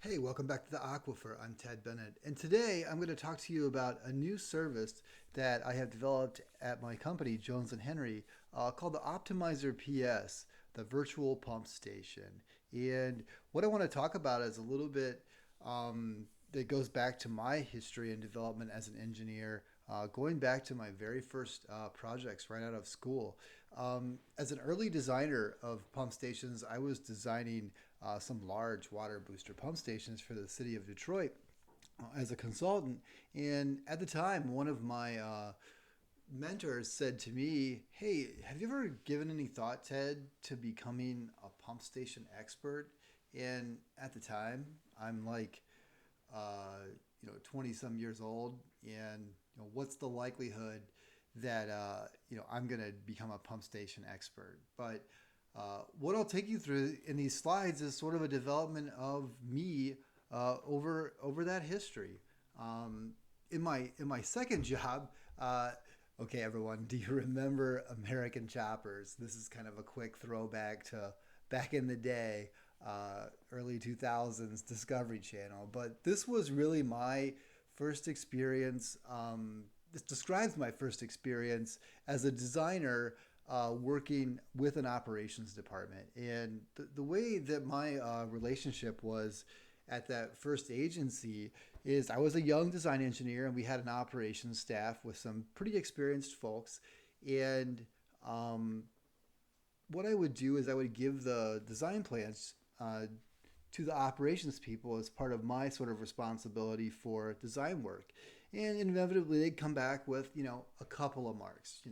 Hey, welcome back to the Aquifer. I'm Ted Bennett, and today I'm going to talk to you about a new service that I have developed at my company, Jones and Henry, called the OptimizerPS, the virtual pump station. And what I want to talk about is a little bit that goes back to my history and development as an engineer, going back to my very first projects right out of school. As an early designer of pump stations, I was designing some large water booster pump stations for the city of Detroit as a consultant. And at the time, one of my mentors said to me, "Hey, have you ever given any thought, Ted, to becoming a pump station expert?" And at the time, I'm like, uh, 20 some years old, and what's the likelihood that I'm going to become a pump station expert? But what I'll take you through in these slides is sort of a development of me over that history. Um, in my second job, okay, everyone, do you remember American Choppers? This is kind of a quick throwback to back in the day, early 2000s Discovery Channel. But this was really my first experience. This describes my first experience as a designer working with an operations department. And the way that my relationship was at that first agency is I was a young design engineer and we had an operations staff with some pretty experienced folks. And um, what I would do is I would give the design plans to the operations people as part of my sort of responsibility for design work. And inevitably they'd come back with, a couple of marks,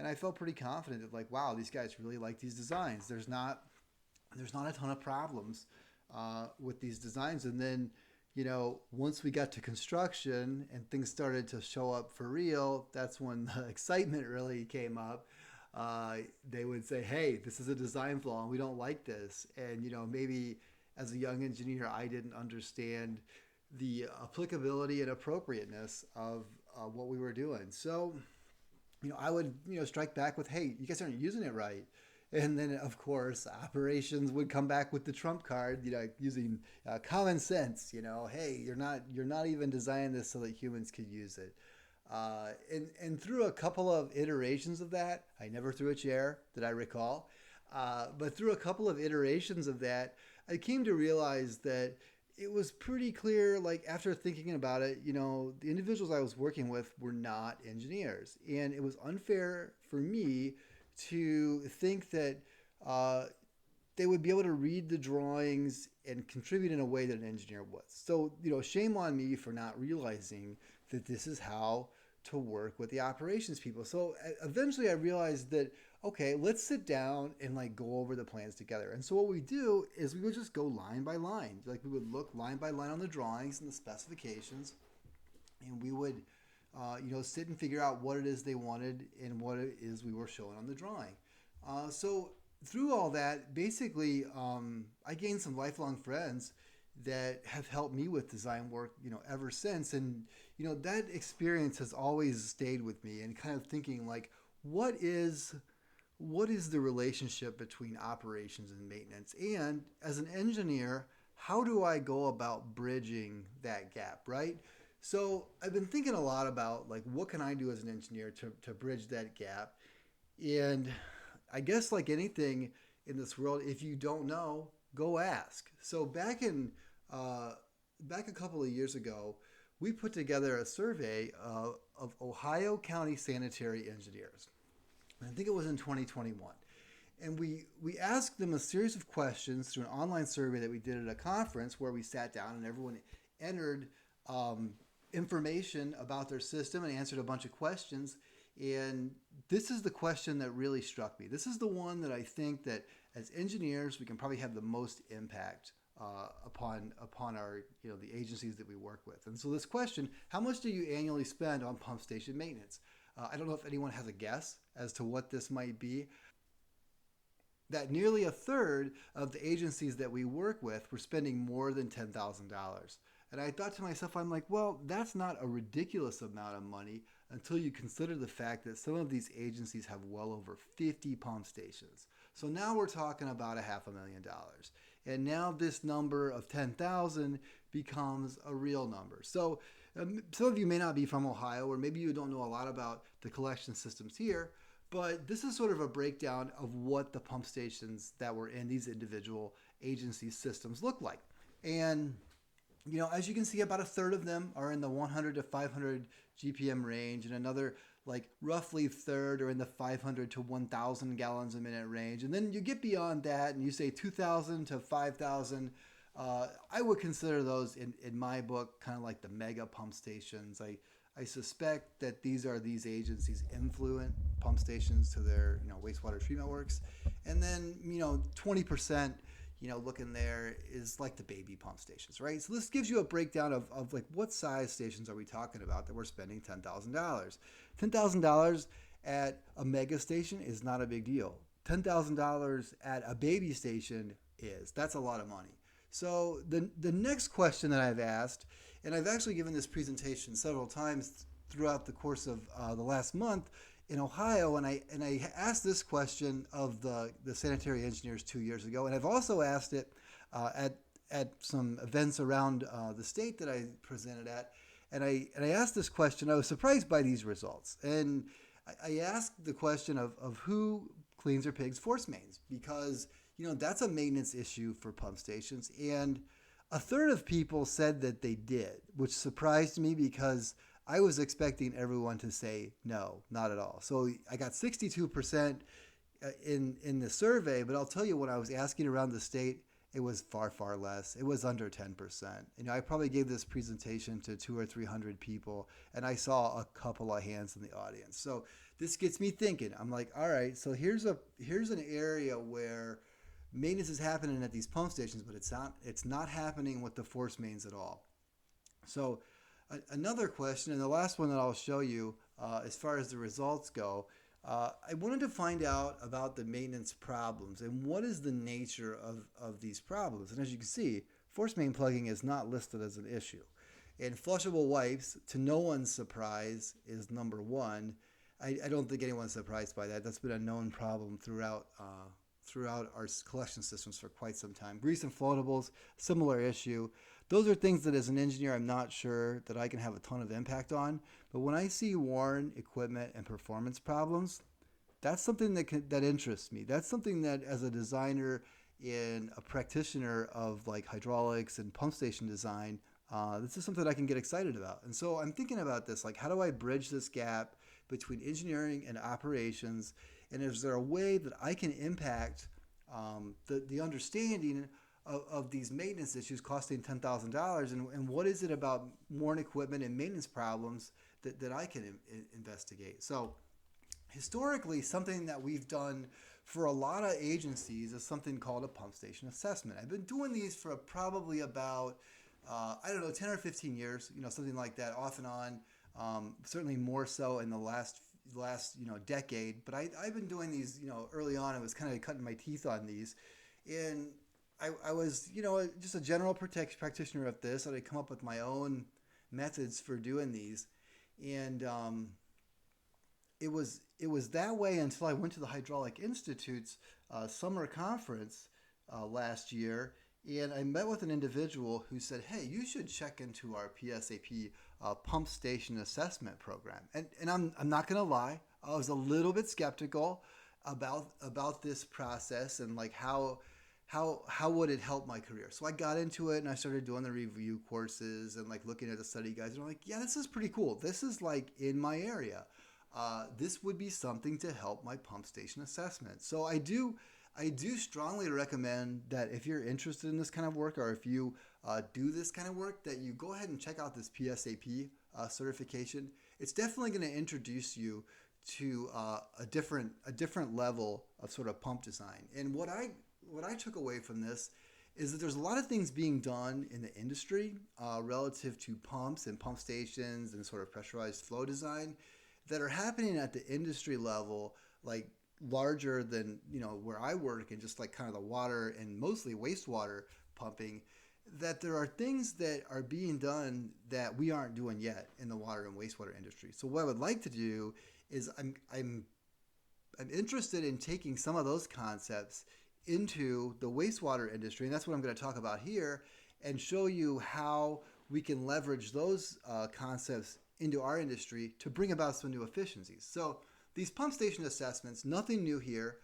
and I felt pretty confident that like, wow, these guys really like these designs. There's not a ton of problems with these designs. And then, once we got to construction and things started to show up for real, that's when the excitement really came up. They would say, "Hey, this is a design flaw, and we don't like this." And maybe as a young engineer, I didn't understand the applicability and appropriateness of what we were doing. So I would, strike back with, "Hey, you guys aren't using it right." And then, of course, operations would come back with the trump card, using common sense. Hey, you're not even designing this so that humans could use it. And through a couple of iterations of that, I never threw a chair that I recall. But through a couple of iterations of that, I came to realize that it was pretty clear, like after thinking about it, the individuals I was working with were not engineers. And it was unfair for me to think that uh, they would be able to read the drawings and contribute in a way that an engineer would. So, shame on me for not realizing that this is how to work with the operations people. So eventually I realized that, okay, let's sit down and like go over the plans together. And so what we do is we would just go line by line. Like we would look line by line on the drawings and the specifications, and we would sit and figure out what it is they wanted and what it is we were showing on the drawing. So through all that, basically, I gained some lifelong friends that have helped me with design work, ever since. And that experience has always stayed with me. And kind of thinking like, what is what is the relationship between operations and maintenance? And as an engineer, how do I go about bridging that gap, right? So I've been thinking a lot about like what can I do as an engineer to bridge that gap. And I guess like anything in this world, if you don't know, go ask. So uh, back a couple of years ago, we put together a survey of Ohio County sanitary engineers. I think it was in 2021. And we asked them a series of questions through an online survey that we did at a conference where we sat down and everyone entered um, information about their system and answered a bunch of questions. And this is the question that really struck me. This is the one that I think that as engineers we can probably have the most impact upon our the agencies that we work with. And so this question: how much do you annually spend on pump station maintenance? I don't know if anyone has a guess as to what this might be. That nearly a third of the agencies that we work with were spending more than $10,000. And I thought to myself, I'm like, well, that's not a ridiculous amount of money until you consider the fact that some of these agencies have well over 50 pump stations. So now we're talking about a $500,000. And now this number of 10,000 becomes a real number. So some of you may not be from Ohio, or maybe you don't know a lot about the collection systems here, but this is sort of a breakdown of what the pump stations that were in these individual agency systems look like. And as you can see, about a third of them are in the 100 to 500 GPM range, and another like roughly third are in the 500 to 1,000 gallons a minute range. And then you get beyond that, and you say 2,000 to 5,000. I would consider those in my book kind of like the mega pump stations. I suspect that these are these agencies' influent pump stations to their wastewater treatment works, and then 20%. Looking there is like the baby pump stations, right? So this gives you a breakdown of like what size stations are we talking about that we're spending $10,000. $10,000 at a mega station is not a big deal. $10,000 at a baby station is. That's a lot of money. So the next question that I've asked, and I've actually given this presentation several times throughout the course of the last month in Ohio, and I asked this question of the sanitary engineers 2 years ago, and I've also asked it at some events around the state that I presented at, and I asked this question. I was surprised by these results, and I asked the question of who cleans their pigs' force mains, because that's a maintenance issue for pump stations, and a third of people said that they did, which surprised me because I was expecting everyone to say no, not at all. So I got 62% in the survey, but I'll tell you, when I was asking around the state, it was far, far less. It was under 10%. I probably gave this presentation to 200 or 300 people, and I saw a couple of hands in the audience. So this gets me thinking. I'm like, all right, so here's an area where maintenance is happening at these pump stations, but it's not happening with the force mains at all. So another question, and the last one that I'll show you as far as the results go, I wanted to find out about the maintenance problems and what is the nature of these problems. And as you can see, force main plugging is not listed as an issue. And flushable wipes, to no one's surprise, is number one. I don't think anyone's surprised by that. That's been a known problem throughout our collection systems for quite some time. Grease and floatables, similar issue. Those are things that as an engineer I'm not sure that I can have a ton of impact on. But when I see worn equipment and performance problems, that's something that interests me. That's something that as a designer and a practitioner of like hydraulics and pump station design, this is something I can get excited about. And so I'm thinking about this, like how do I bridge this gap between engineering and operations? And is there a way that I can impact the understanding of these maintenance issues costing $10,000, and what is it about worn equipment and maintenance problems that I can investigate? So historically, something that we've done for a lot of agencies is something called a pump station assessment. I've been doing these for probably about 10 or 15 years, something like that, off and on. Certainly more so in the last decade. But I've been doing these, early on. I was kind of cutting my teeth on these, and I was, just a general practitioner of this, and I come up with my own methods for doing these, and it was that way until I went to the Hydraulic Institute's summer conference last year, and I met with an individual who said, "Hey, you should check into our PSAP pump station assessment program." And I'm not gonna lie, I was a little bit skeptical about this process and like how would it help my career. So I got into it and I started doing the review courses and like looking at the study guides, and I'm like, yeah, this is pretty cool. This is like in my area. This would be something to help my pump station assessment. So I do strongly recommend that if you're interested in this kind of work, or if you do this kind of work, that you go ahead and check out this PSAP certification. It's definitely going to introduce you to a different level of sort of pump design. And what I took away from this is that there's a lot of things being done in the industry relative to pumps and pump stations and sort of pressurized flow design that are happening at the industry level, like larger than where I work, and just like kind of the water and mostly wastewater pumping, that there are things that are being done that we aren't doing yet in the water and wastewater industry. So what I would like to do is I'm interested in taking some of those concepts into the wastewater industry, and that's what I'm going to talk about here, and show you how we can leverage those concepts into our industry to bring about some new efficiencies. So these pump station assessments, nothing new here.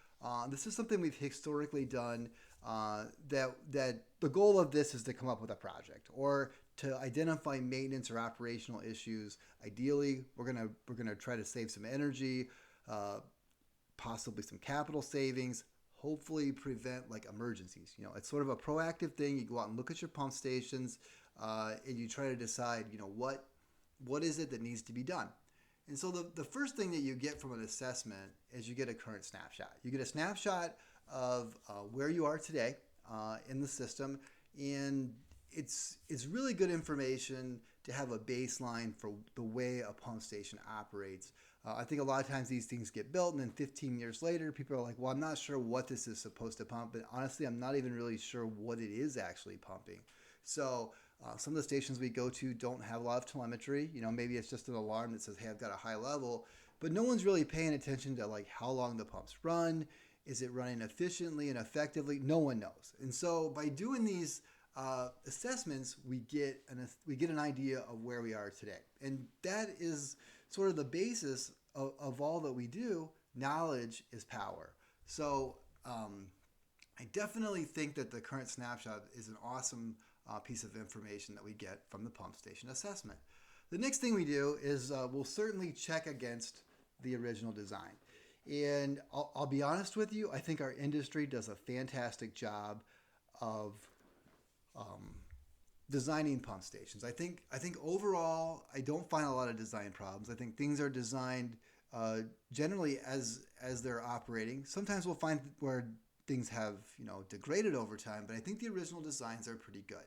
This is something we've historically done. That the goal of this is to come up with a project or to identify maintenance or operational issues. Ideally, we're gonna try to save some energy, uh, possibly some capital savings. Hopefully, prevent like emergencies. It's sort of a proactive thing. You go out and look at your pump stations, and you try to decide, what is it that needs to be done. And so the first thing that you get from an assessment is you get a current snapshot. You get a snapshot of where you are today in the system, and it's really good information to have a baseline for the way a pump station operates. I think a lot of times these things get built, and then 15 years later, people are like, well, I'm not sure what this is supposed to pump, but honestly, I'm not even really sure what it is actually pumping. So some of the stations we go to don't have a lot of telemetry. Maybe it's just an alarm that says, hey, I've got a high level, but no one's really paying attention to like how long the pumps run. Is it running efficiently and effectively? No one knows. And so by doing these assessments, we get an idea of where we are today. And that is sort of the basis of all that we do. Knowledge is power. So I definitely think that the current snapshot is an awesome piece of information that we get from the pump station assessment. The next thing we do is we'll certainly check against the original design. And I'll be honest with you, I think our industry does a fantastic job of designing pump stations. I think overall, I don't find a lot of design problems. I think things are designed generally as they're operating. Sometimes we'll find where things have degraded over time, but I think the original designs are pretty good.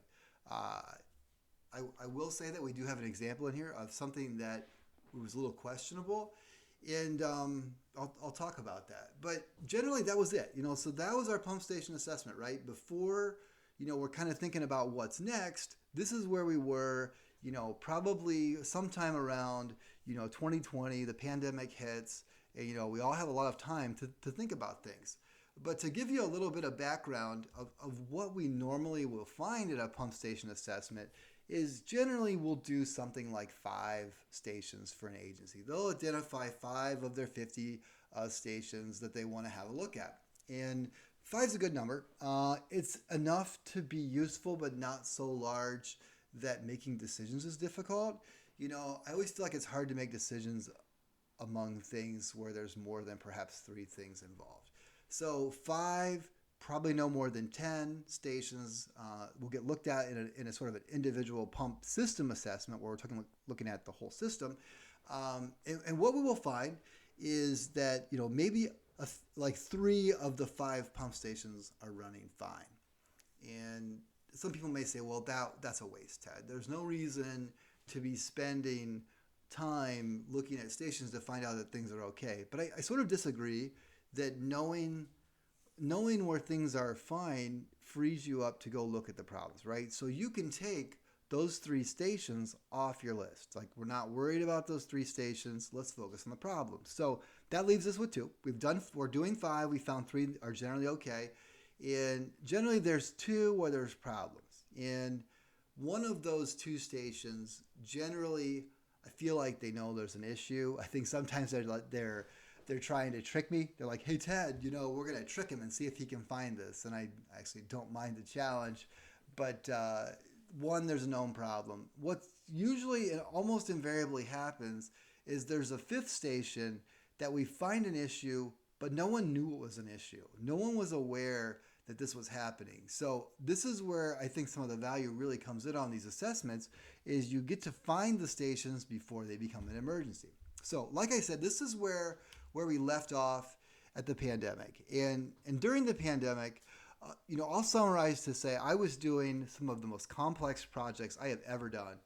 I will say that we do have an example in here of something that was a little questionable, and I'll talk about that. But generally, that was it. So that was our pump station assessment, right? Before, we're kind of thinking about what's next. This is where we were, probably sometime around, 2020, the pandemic hits, and, we all have a lot of time to think about things. But to give you a little bit of background of what we normally will find at a pump station assessment is generally we'll do something like 5 stations for an agency. They'll identify 5 of their 50 stations that they want to have a look at. And 5 is a good number. It's enough to be useful, but not so large that making decisions is difficult. I always feel like it's hard to make decisions among things where there's more than perhaps 3 things involved. So 5, probably no more than 10 stations will get looked at in a sort of an individual pump system assessment where we're looking at the whole system. And what we will find is that, maybe like 3 of the 5 pump stations are running fine. And some people may say, well, that's a waste, Ted. There's no reason to be spending time looking at stations to find out that things are okay. But I sort of disagree that knowing where things are fine frees you up to go look at the problems, right? So you can take those 3 stations off your list. Like, we're not worried about those 3 stations. Let's focus on the problems. So that leaves us with 2. We're doing 5. We found 3 are generally okay. And generally there's 2 where there's problems. And one of those 2 stations, generally, I feel like they know there's an issue. I think sometimes they're trying to trick me. They're like, hey, Ted, we're going to trick him and see if he can find this. And I actually don't mind the challenge. But one, there's a known problem. What usually and almost invariably happens is there's a 5th station that we find an issue, but no one knew it was an issue. No one was aware that this was happening. So this is where I think some of the value really comes in on these assessments is you get to find the stations before they become an emergency. So like I said, this is where we left off at the pandemic. And during the pandemic, I'll summarize to say I was doing some of the most complex projects I have ever done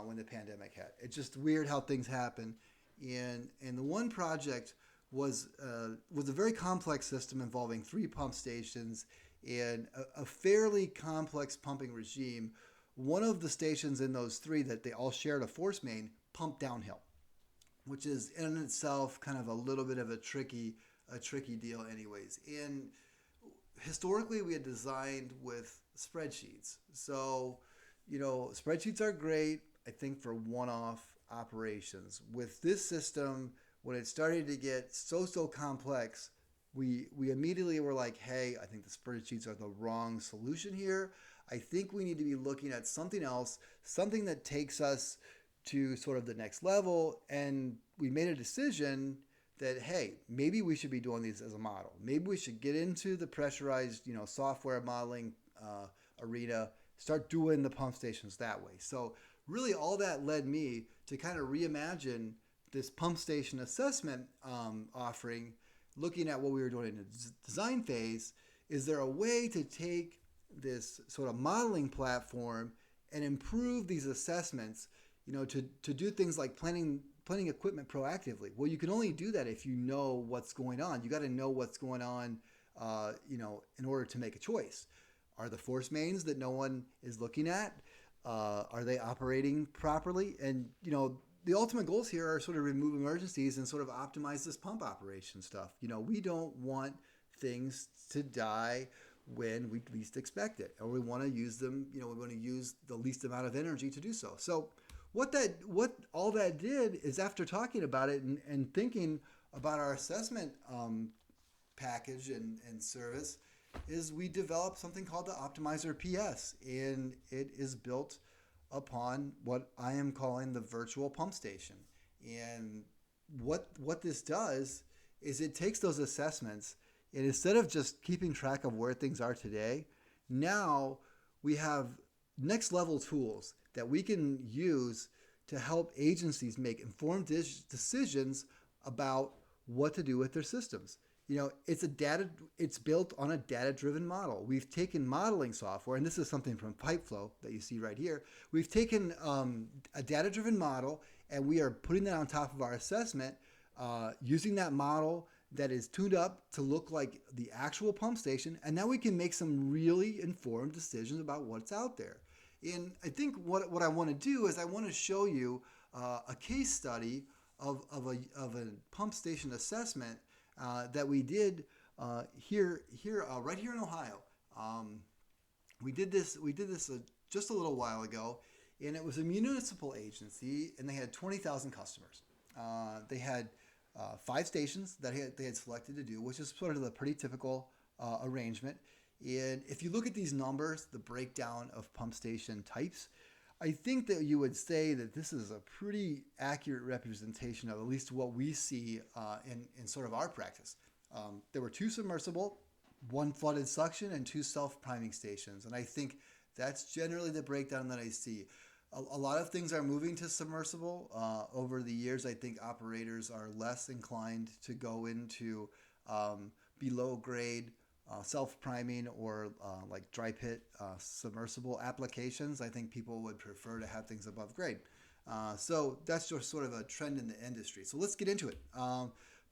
when the pandemic hit. It's just weird how things happen. And the one project was a very complex system involving 3 pump stations and a fairly complex pumping regime. One of the stations in those 3 that they all shared a force main pumped downhill, which is in itself kind of a little bit of a tricky deal anyways. And historically we had designed with spreadsheets. So, spreadsheets are great, I think, for one-off operations. With this system, when it started to get so complex, we immediately were like, hey, I think the spreadsheets are the wrong solution here. I think we need to be looking at something else, something that takes us to sort of the next level. And we made a decision that, hey, maybe we should be doing these as a model. Maybe we should get into the pressurized, software modeling arena, start doing the pump stations that way. So really, all that led me to kind of reimagine this pump station assessment offering, looking at what we were doing in the design phase. Is there a way to take this sort of modeling platform and improve these assessments, to do things like planning equipment proactively? Well, you can only do that if you know what's going on. You got to know what's going on, in order to make a choice. Are the force mains that no one is looking at? Are they operating properly? And the ultimate goals here are sort of remove emergencies and sort of optimize this pump operation stuff. We don't want things to die when we least expect it, or we want to use them. We want to use the least amount of energy to do so. So what all that did is, after talking about it and thinking about our assessment package and service, is we developed something called the OptimizerPS, and it is built upon what I am calling the virtual pump station. And what this does is it takes those assessments, and instead of just keeping track of where things are today, now we have next level tools that we can use to help agencies make informed decisions about what to do with their systems. It's built on a data-driven model. We've taken modeling software, and this is something from Pipeflow that you see right here. We've taken a data-driven model, and we are putting that on top of our assessment, using that model that is tuned up to look like the actual pump station, and now we can make some really informed decisions about what's out there. And I think what I want to do is I want to show you a case study of a pump station assessment that we did here right here in Ohio. We did this just a little while ago, and it was a municipal agency, and they had 20,000 customers. They had 5 stations that they had selected to do, which is sort of the pretty typical arrangement. And if you look at these numbers, the breakdown of pump station types, I think that you would say that this is a pretty accurate representation of at least what we see in sort of our practice. There were 2 submersible, 1 flooded suction, and 2 self-priming stations. And I think that's generally the breakdown that I see. A lot of things are moving to submersible. Over the years, I think operators are less inclined to go into below grade self-priming or like dry pit submersible applications. I think people would prefer to have things above grade. So that's just sort of a trend in the industry. So let's get into it.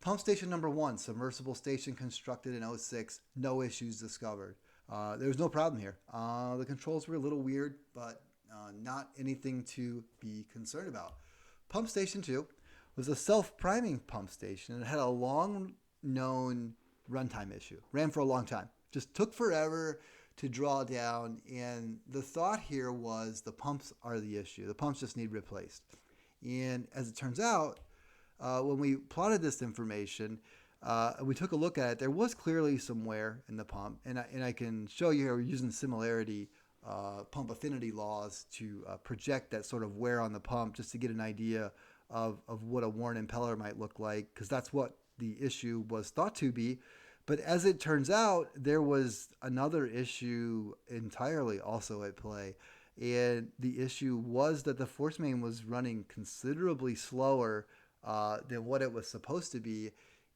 Pump station number 1, submersible station constructed in '06, no issues discovered. There was no problem here. The controls were a little weird, but not anything to be concerned about. Pump station 2 was a self-priming pump station. It had a long-known runtime issue. Ran for a long time. Just took forever to draw down, and the thought here was the pumps are the issue. The pumps just need replaced. And as it turns out, when we plotted this information, we took a look at it, there was clearly some wear in the pump, and I can show you here we're using similarity pump affinity laws to project that sort of wear on the pump, just to get an idea of what a worn impeller might look like, because that's what the issue was thought to be. But as it turns out, there was another issue entirely also at play. And the issue was that the force main was running considerably slower than what it was supposed to be.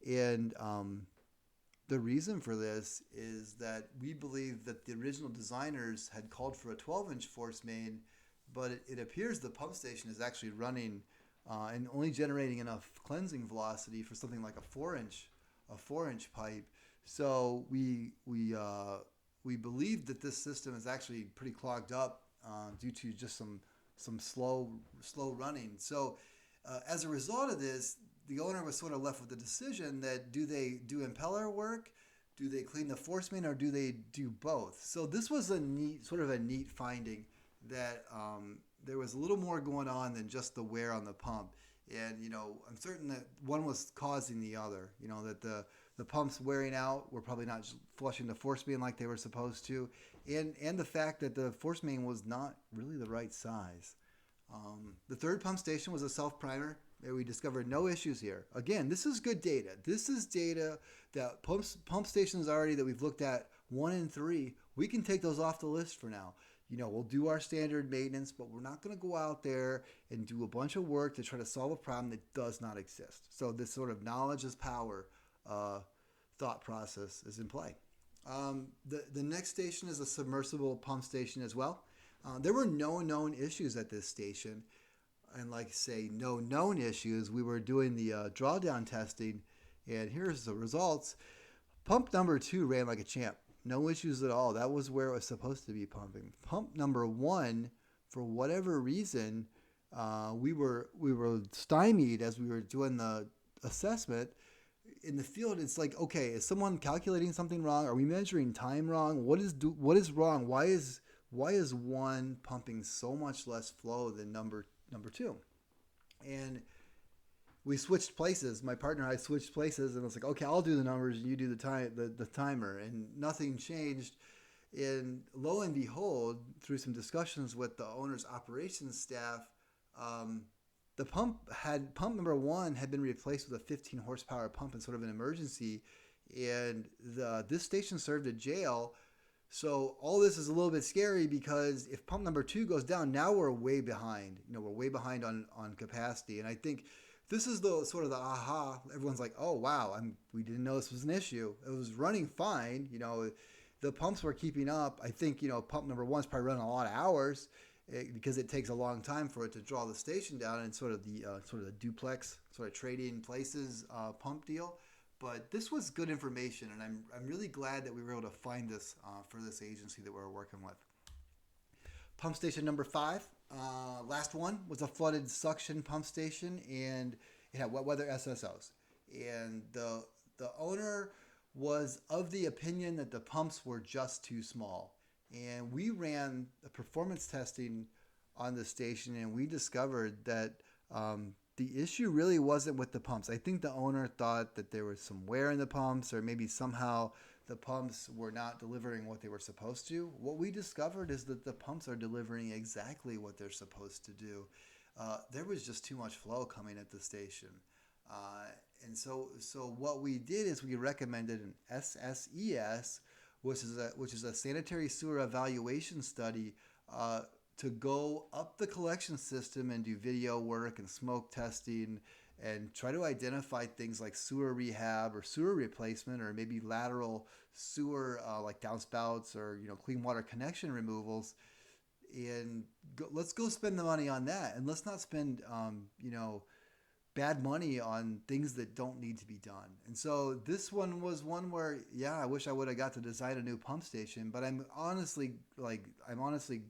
And the reason for this is that we believe that the original designers had called for a 12-inch force main, but it appears the pump station is actually running and only generating enough cleansing velocity for something like a 4-inch pipe. So we believe that this system is actually pretty clogged up due to just some slow running. So as a result of this, the owner was sort of left with the decision that do they do impeller work? do they clean the force main or do they do both? So this was a neat finding that there was a little more going on than just the wear on the pump. And I'm certain that one was causing the other. That the pumps wearing out were probably not flushing the force main like they were supposed to, and the fact that the force main was not really the right size. The third pump station was a self-primer. We discovered no issues here. Again, this is good data. This is data that pump stations already that we've looked at 1 and 3. We can take those off the list for now. We'll do our standard maintenance, but we're not going to go out there and do a bunch of work to try to solve a problem that does not exist. So this sort of knowledge is power thought process is in play. The next station is a submersible pump station as well. There were no known issues at this station. And like I say, no known issues. We were doing the drawdown testing, and here's the results. Pump number 2 ran like a champ. No issues at all. That was where it was supposed to be pumping. Pump number 1, for whatever reason, we were stymied as we were doing the assessment. In the field, it's like, okay, is someone calculating something wrong? Are we measuring time wrong? What is wrong? Why is 1 pumping so much less flow than number 2? And we switched places. My partner and I switched places, and I was like, okay, I'll do the numbers and you do the timer, and nothing changed. And lo and behold, through some discussions with the owner's operations staff, the pump number 1 had been replaced with a 15 horsepower pump in sort of an emergency, and this station served a jail. So all this is a little bit scary because if pump number 2 goes down, now we're way behind. We're way behind on capacity. And I think this is the sort of the aha. Everyone's like, oh, wow, we didn't know this was an issue. It was running fine. The pumps were keeping up. I think, pump number 1 is probably running a lot of hours because it takes a long time for it to draw the station down, and sort of the duplex, sort of trading places pump deal. But this was good information, and I'm really glad that we were able to find this for this agency that we're working with. Pump station number 5, last one, was a flooded suction pump station, and it had wet weather SSOs. And the owner was of the opinion that the pumps were just too small. And we ran the performance testing on the station, and we discovered that the issue really wasn't with the pumps. I think the owner thought that there was some wear in the pumps, or maybe somehow the pumps were not delivering what they were supposed to. What we discovered is that the pumps are delivering exactly what they're supposed to do. There was just too much flow coming at the station. And so what we did is we recommended an SSES, which is a sanitary sewer evaluation study, to go up the collection system and do video work and smoke testing and try to identify things like sewer rehab or sewer replacement, or maybe lateral sewer like downspouts or clean water connection removals. And let's go spend the money on that, and let's not spend bad money on things that don't need to be done. And so this one was one where, I wish I would have got to design a new pump station, but I'm honestly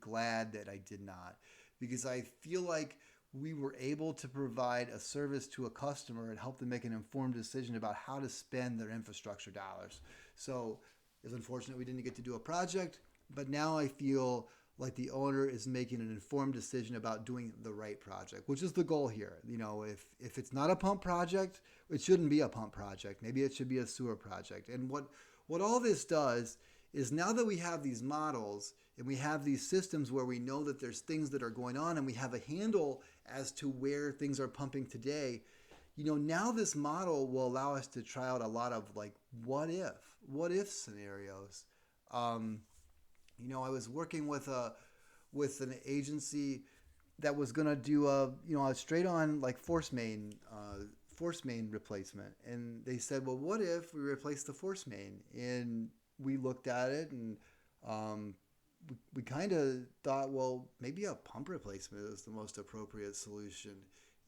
glad that I did not, because I feel like we were able to provide a service to a customer and help them make an informed decision about how to spend their infrastructure dollars. So it's unfortunate we didn't get to do a project, but now I feel like the owner is making an informed decision about doing the right project, which is the goal here. If it's not a pump project, it shouldn't be a pump project. Maybe it should be a sewer project. And what all this does is, now that we have these models and we have these systems where we know that there's things that are going on and we have a handle as to where things are pumping today, now this model will allow us to try out a lot of what if scenarios. I was working with an agency that was going to do a straight on force main replacement, and they said, well, what if we replace the force main? And we looked at it, and we kind of thought, well, maybe a pump replacement is the most appropriate solution.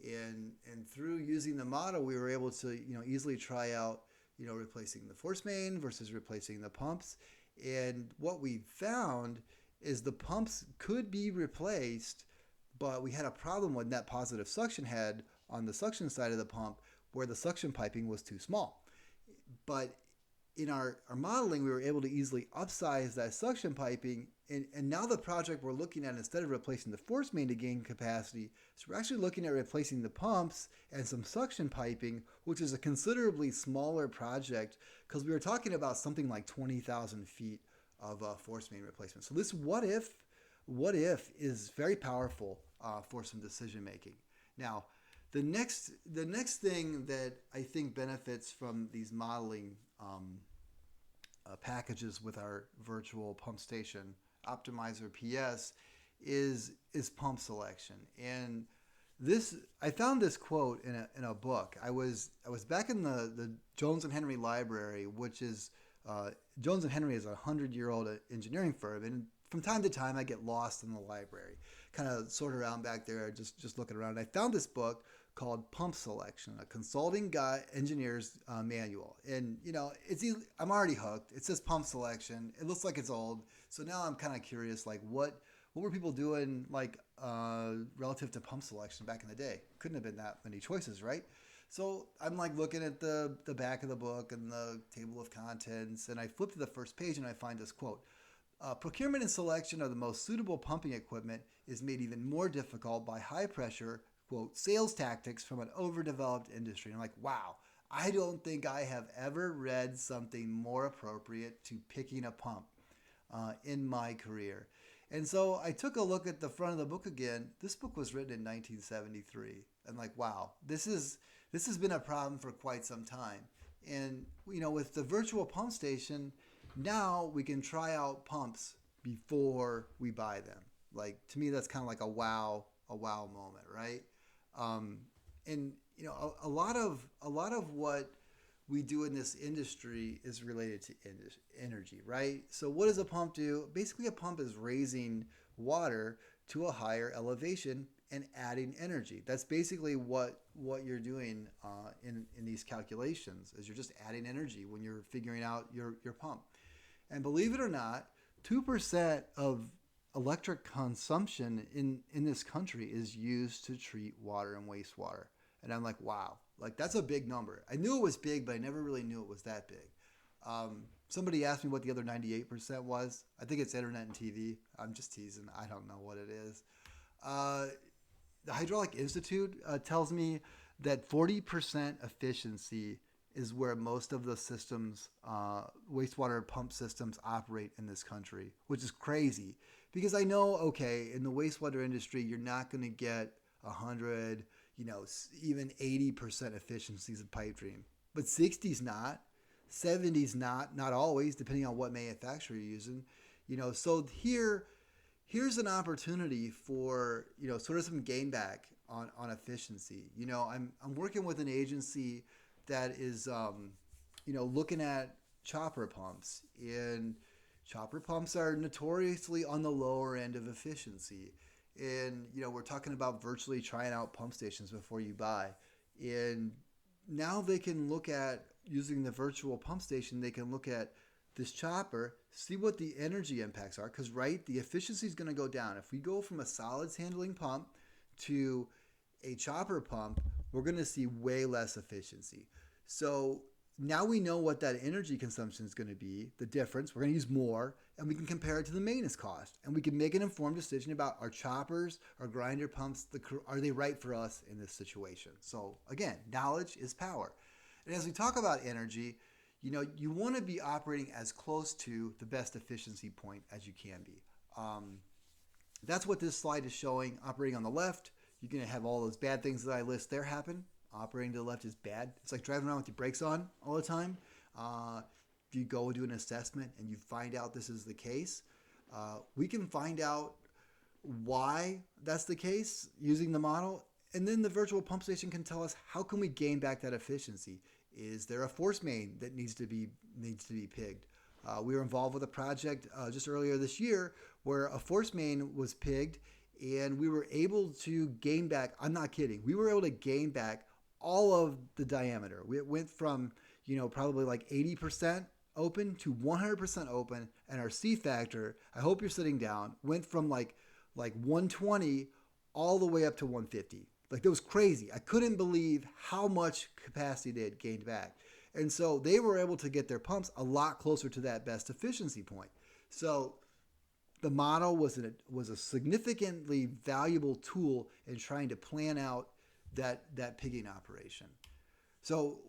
And through using the model, we were able to easily try out replacing the force main versus replacing the pumps. And what we found is the pumps could be replaced, but we had a problem with net positive suction head on the suction side of the pump, where the suction piping was too small. But in our modeling, we were able to easily upsize that suction piping. And now the project we're looking at, instead of replacing the force main to gain capacity, so we're actually looking at replacing the pumps and some suction piping, which is a considerably smaller project because we were talking about something like 20,000 feet of force main replacement. So this what if is very powerful for some decision making. Now, the next thing that I think benefits from these modeling packages with our virtual pump station, OptimizerPS, is pump selection. And this, I found this quote in a book. I was back in the Jones and Henry library, which is Jones and Henry is a 100-year-old engineering firm, and from time to time I get lost in the library, kind of sort around back there, just looking around. I found this book called Pump Selection, a consulting guy engineer's manual. And I'm already hooked. It says pump selection. It looks like it's old. So now I'm kind of curious, like what were people doing like relative to pump selection back in the day? Couldn't have been that many choices, right? So I'm like looking at the back of the book and the table of contents, and I flip to the first page and I find this quote. Procurement and selection of the most suitable pumping equipment is made even more difficult by high pressure, quote, sales tactics from an overdeveloped industry. And I'm like, wow, I don't think I have ever read something more appropriate to picking a pump in my career. And so I took a look at the front of the book again. This book was written in 1973. I'm like, wow, this has been a problem for quite some time. And with the virtual pump station, now we can try out pumps before we buy them. Like, to me, that's kind of like a wow moment, right? And a lot of what we do in this industry is related to energy, right? So what does a pump do? Basically, a pump is raising water to a higher elevation and adding energy. That's basically what you're doing in these calculations, is you're just adding energy when you're figuring out your pump. And believe it or not, 2% of electric consumption in this country is used to treat water and wastewater. And I'm like, wow, like that's a big number. I knew it was big, but I never really knew it was that big. Somebody asked me what the other 98% was. I think it's internet and TV. I'm just teasing. I don't know what it is. The Hydraulic Institute tells me that 40% efficiency is where most of the systems, wastewater pump systems, operate in this country, which is crazy. Because I know, okay, in the wastewater industry, you're not going to get 100, even 80% efficiencies of pipe dream. But 60's not, 70's not always, depending on what manufacturer you're using. So here's an opportunity for, sort of some gain back on efficiency. I'm working with an agency that is, looking at chopper pumps. And chopper pumps are notoriously on the lower end of efficiency. And, we're talking about virtually trying out pump stations before you buy. And now they can look at, using the virtual pump station, they can look at this chopper, see what the energy impacts are. Because, right, the efficiency is going to go down. If we go from a solids handling pump to a chopper pump, we're going to see way less efficiency. So now we know what that energy consumption is going to be, the difference. We're going to use more, and we can compare it to the maintenance cost. And we can make an informed decision about our choppers, our grinder pumps, are they right for us in this situation? So again, knowledge is power. And as we talk about energy, you want to be operating as close to the best efficiency point as you can be. That's what this slide is showing. Operating on the left, you're going to have all those bad things that I list there happen. Operating to the left is bad. It's like driving around with your brakes on all the time. If you go do an assessment and you find out this is the case, we can find out why that's the case using the model. And then the virtual pump station can tell us, how can we gain back that efficiency? Is there a force main that needs to be pigged? We were involved with a project just earlier this year where a force main was pigged, and we were able to gain back, I'm not kidding, we were able to gain back all of the diameter. It went from, probably like 80% open to 100% open, and our C factor, I hope you're sitting down, went from like 120 all the way up to 150. Like, that was crazy. I couldn't believe how much capacity they had gained back. And so they were able to get their pumps a lot closer to that best efficiency point. So the model was a significantly valuable tool in trying to plan out that pigging operation. So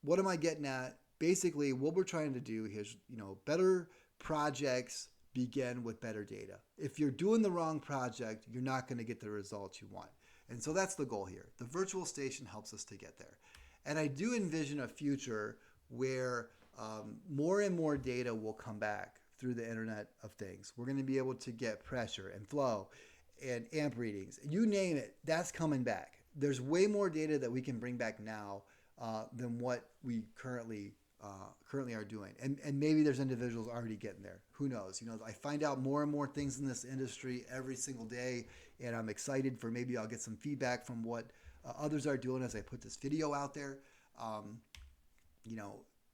what am I getting at? Basically, what we're trying to do is, better projects begin with better data. If you're doing the wrong project, you're not going to get the results you want. And so that's the goal here. The virtual station helps us to get there. And I do envision a future where more and more data will come back through the Internet of Things. We're going to be able to get pressure and flow and amp readings. You name it, that's coming back. There's way more data that we can bring back now than what we currently are doing. And maybe there's individuals already getting there. Who knows? I find out more and more things in this industry every single day, and I'm excited for maybe I'll get some feedback from what others are doing as I put this video out there.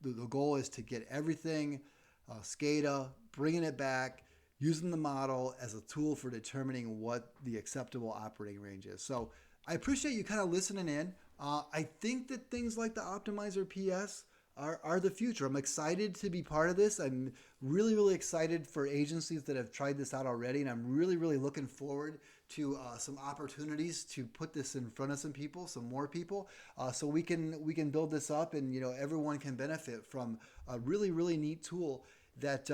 The goal is to get everything SCADA, bringing it back, using the model as a tool for determining what the acceptable operating range is. So I appreciate you kind of listening in. I think that things like the OptimizerPS are the future. I'm excited to be part of this. I'm really, really excited for agencies that have tried this out already, and I'm really, really looking forward to some opportunities to put this in front of some people, some more people, so we can build this up, and everyone can benefit from a really, really neat tool that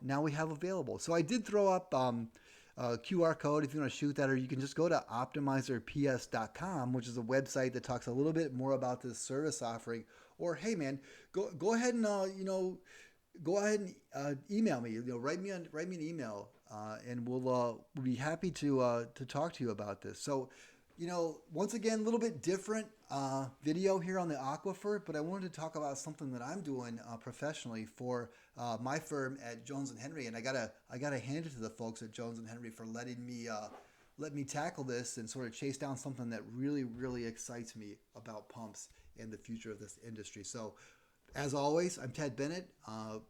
now we have available. So I did throw up QR code if you want to shoot that, or you can just go to OptimizerPS.com, which is a website that talks a little bit more about this service offering. Or hey man, go ahead and email me. Write me an email, and we'll be happy to talk to you about this. So once again, a little bit different video here on the aquifer, but I wanted to talk about something that I'm doing professionally for my firm at Jones and Henry, and I gotta hand it to the folks at Jones and Henry for letting me let me tackle this and sort of chase down something that really, really excites me about pumps and the future of this industry. So, as always, I'm Ted Bennett,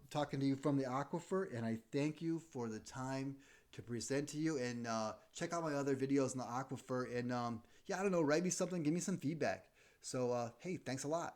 talking to you from the aquifer, and I thank you for the time to present to you. And check out my other videos in the aquifer, and I don't know, write me something, give me some feedback. So, hey, thanks a lot.